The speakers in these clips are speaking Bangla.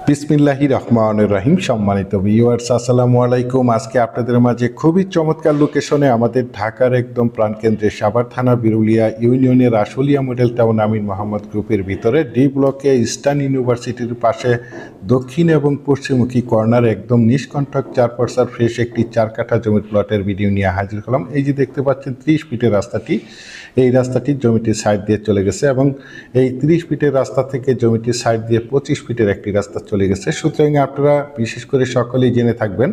বিসমিল্লাহির রহমানির রহিম। সম্মানিত ভিউয়ার্স, আসসালামু আলাইকুম। আজকে আপনাদের মাঝে খুবই চমৎকার লোকেশনে আমাদের ঢাকার একদম প্রাণকেন্দ্রে সাভার থানা বিরুলিয়া ইউনিয়নের আশুলিয়া মডেল টাউন আমিন মোহাম্মদ গ্রুপের ভিতরে ডি ব্লকে ইস্টার্ন ইউনিভার্সিটির পাশে দক্ষিণ এবং পশ্চিমমুখী কর্নার একদম নিষ্কণ্টক 4% ফ্রেশ একটি 4 কাঠা জমির প্লটের ভিডিও নিয়ে হাজির হলাম। এই যে দেখতে পাচ্ছেন 30 ফিটের রাস্তাটি, এই রাস্তাটির জমিটির সাইড দিয়ে চলে গেছে এবং এই 30 ফিটের রাস্তা থেকে জমিটির সাইড দিয়ে 25 ফিটের একটি রাস্তা চলে গেছে। সুতরাং আপনারা বিশেষ করে সকলেই জেনে থাকবেন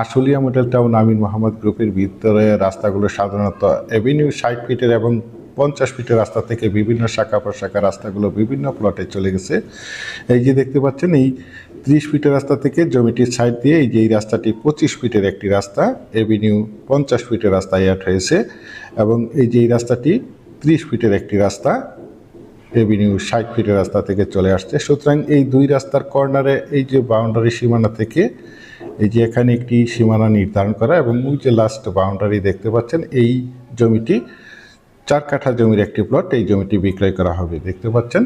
আশুলিয়া মডেল টাউন আমিন মোহাম্মদ গ্রুপের ভিতরে রাস্তাগুলো সাধারণত এভিনিউ 60 ফিটের এবং 50 ফিটের রাস্তা থেকে বিভিন্ন শাখা প্রশাখা রাস্তাগুলো বিভিন্ন প্লটে চলে গেছে। এই যে দেখতে পাচ্ছেন এই 30 ফিটের রাস্তা থেকে জমিটির সাইড দিয়ে এই যে এই রাস্তাটি 25 ফিটের একটি রাস্তা, এভিনিউ 50 ফিটের রাস্তা অ্যাড হয়েছে এবং এই যে এই রাস্তাটি 30 ফিটের একটি রাস্তা, এভিনিউ 60 ফিটের রাস্তা থেকে চলে আসছে। সুতরাং এই দুই রাস্তার কর্নারে এই যে বাউন্ডারি সীমানা থেকে এই যে এখানে একটি সীমানা নির্ধারণ করা এবং ওই যে লাস্ট বাউন্ডারি দেখতে পাচ্ছেন, এই জমিটি 4 কাঠা জমির একটি প্লট, এই জমিটি বিক্রয় করা হবে। দেখতে পাচ্ছেন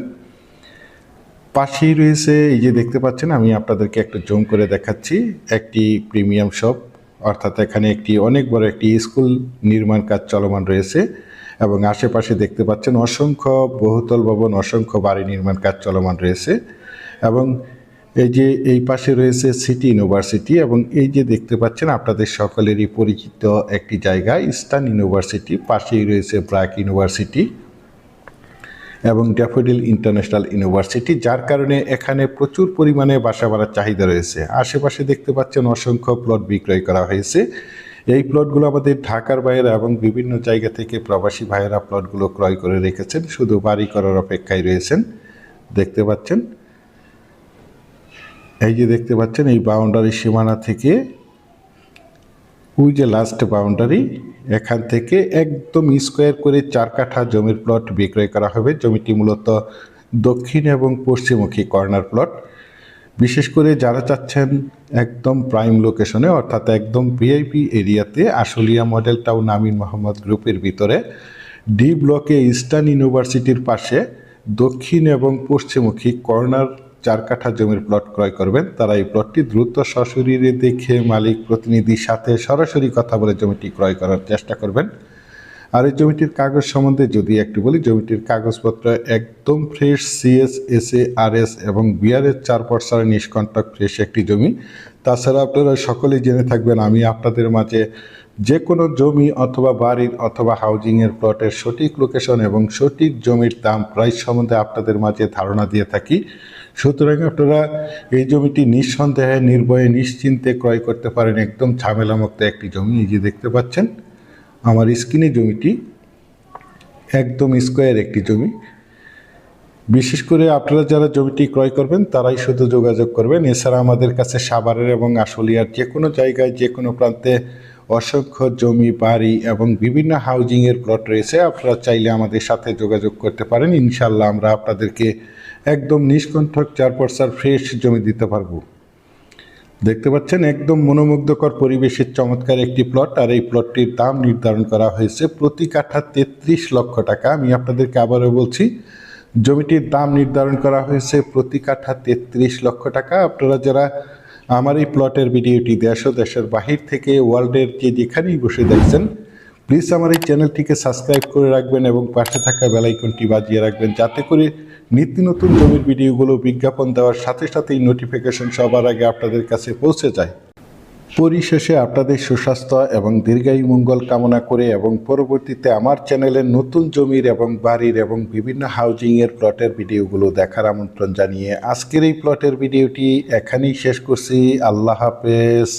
পাশেই রয়েছে এই যে দেখতে পাচ্ছেন, আমি আপনাদেরকে একটু জুম করে দেখাচ্ছি, একটি প্রিমিয়াম শপ, অর্থাৎ এখানে একটি অনেক বড় একটি স্কুল নির্মাণ কাজ চলমান রয়েছে এবং আশেপাশে দেখতে পাচ্ছেন অসংখ্য বহুতল ভবন, অসংখ্য বাড়ি নির্মাণ কাজ চলমান রয়েছে এবং এই যে এই পাশে রয়েছে সিটি ইউনিভার্সিটি এবং এই যে দেখতে পাচ্ছেন আপনাদের সকলেরই পরিচিত একটি জায়গা ইস্টার্ন ইউনিভার্সিটি, পাশেই রয়েছে ব্র্যাক ইউনিভার্সিটি এবং ড্যাফোডিল ইন্টারন্যাশনাল ইউনিভার্সিটি, যার কারণে এখানে প্রচুর পরিমাণে বাসা ভাড়ার চাহিদা রয়েছে। আশেপাশে দেখতে পাচ্ছেন অসংখ্য প্লট বিক্রয় করা হয়েছে। এই প্লটগুলো আমাদের ঢাকার বাইরে এবং বিভিন্ন জায়গা থেকে প্রবাসী ভাইয়েরা প্লটগুলো ক্রয় করে রেখেছেন, শুধু বাড়ি করার অপেক্ষায় রয়েছেন। দেখতে পাচ্ছেন এই যে দেখতে পাচ্ছেন এই বাউন্ডারি সীমানা থেকে ওই যে লাস্ট বাউন্ডারি, এখান থেকে একদম স্কোয়ার করে 4 কাঠা জমির প্লট বিক্রয় করা হবে। জমিটি মূলত দক্ষিণ এবং পশ্চিমমুখী কর্নার প্লট। বিশেষ করে যারা চাচ্ছেন একদম প্রাইম লোকেশনে অর্থাৎ একদম ভিআইপি এরিয়াতে আশুলিয়া মডেল টাউন আমিন মোহাম্মদ গ্রুপের ভিতরে ডি ব্লকে ইস্টার্ন ইউনিভার্সিটির পাশে দক্ষিণ এবং পশ্চিমমুখী কর্নার 4 কাঠা জমির প্লট ক্রয় করবেন, তারা এই প্লটটি দ্রুত সশরীরে দেখে মালিক প্রতিনিধির সাথে সরাসরি কথা বলে জমিটি ক্রয় করার চেষ্টা করবেন। আর এই জমিটির কাগজ সম্বন্ধে যদি একটু বলি, জমিটির কাগজপত্র একদম ফ্রেশ, সিএস, এসএ, আরএস এবং বিআরএস 4% নিষ্কণ্টক ফ্রেশ একটি জমি। তাছাড়া আপনারা সকলেই জেনে থাকবেন আমি আপনাদের মাঝে যে কোনো জমি অথবা বাড়ির অথবা হাউজিংয়ের প্লটের সঠিক লোকেশন এবং সঠিক জমির দাম প্রাইস সম্বন্ধে আপনাদের মাঝে ধারণা দিয়ে থাকি। সুতরাং আপনারা এই জমিটি নিঃসন্দেহে নির্ভয়ে নিশ্চিন্তে ক্রয় করতে পারেন, একদম ঝামেলামুক্ত একটি জমি। এই যে দেখতে পাচ্ছেন আমার স্ক্রিনে জমিটি একদম স্কোয়ার একটি জমি। বিশেষ করে আপনারা যারা জমিটি ক্রয় করবেন তারাই শুধু যোগাযোগ করবেন। এছাড়া আমাদের কাছে সাভারের এবং আশুলিয়ার যে কোনো জায়গায় যে কোনো প্রান্তে অসংখ্য জমি, বাড়ি এবং বিভিন্ন হাউজিংয়ের প্লট রয়েছে। আপনারা চাইলে আমাদের সাথে যোগাযোগ করতে পারেন। ইনশাল্লাহ আমরা আপনাদেরকে একদম নিষ্কণ্টক 4% ফ্রেশ জমি দিতে পারবো। দেখতে পাচ্ছেন একদম মনোমুগ্ধকর পরিবেশের চমৎকার একটি প্লট, আর এই প্লটটির দাম নির্ধারণ করা হয়েছে প্রতি কাঠা 33 লক্ষ টাকা। আমি আপনাদেরকে আবারও বলছি, জমিটির দাম নির্ধারণ করা হয়েছে প্রতি কাঠা 33 লক্ষ টাকা। আপনারা যারা আমার এই প্লটের ভিডিওটি দেশ ও দেশের বাহির থেকে ওয়ার্ল্ডের যে যেখানেই বসে দেখছেন, প্লিজ আমার এই চ্যানেলটিকে সাবস্ক্রাইব করে রাখবেন এবং পাশে থাকা বেল আইকনটি বাজিয়ে রাখবেন, যাতে করে নিত্য নতুন জমির ভিডিওগুলো বিজ্ঞাপন দেওয়ার সাথে সাথেই নোটিফিকেশন সবার আগে আপনাদের কাছে পৌঁছে যায়। পরিশেষে আপনাদের সুস্বাস্থ্য এবং দীর্ঘায়ু মঙ্গল কামনা করে এবং পরবর্তীতে আমার চ্যানেলের নতুন জমির এবং বাড়ির এবং বিভিন্ন হাউজিংয়ের প্লটের ভিডিওগুলো দেখার আমন্ত্রণ জানিয়ে আজকের এই প্লটের ভিডিওটি এখানেই শেষ করছি। আল্লাহ হাফেজ।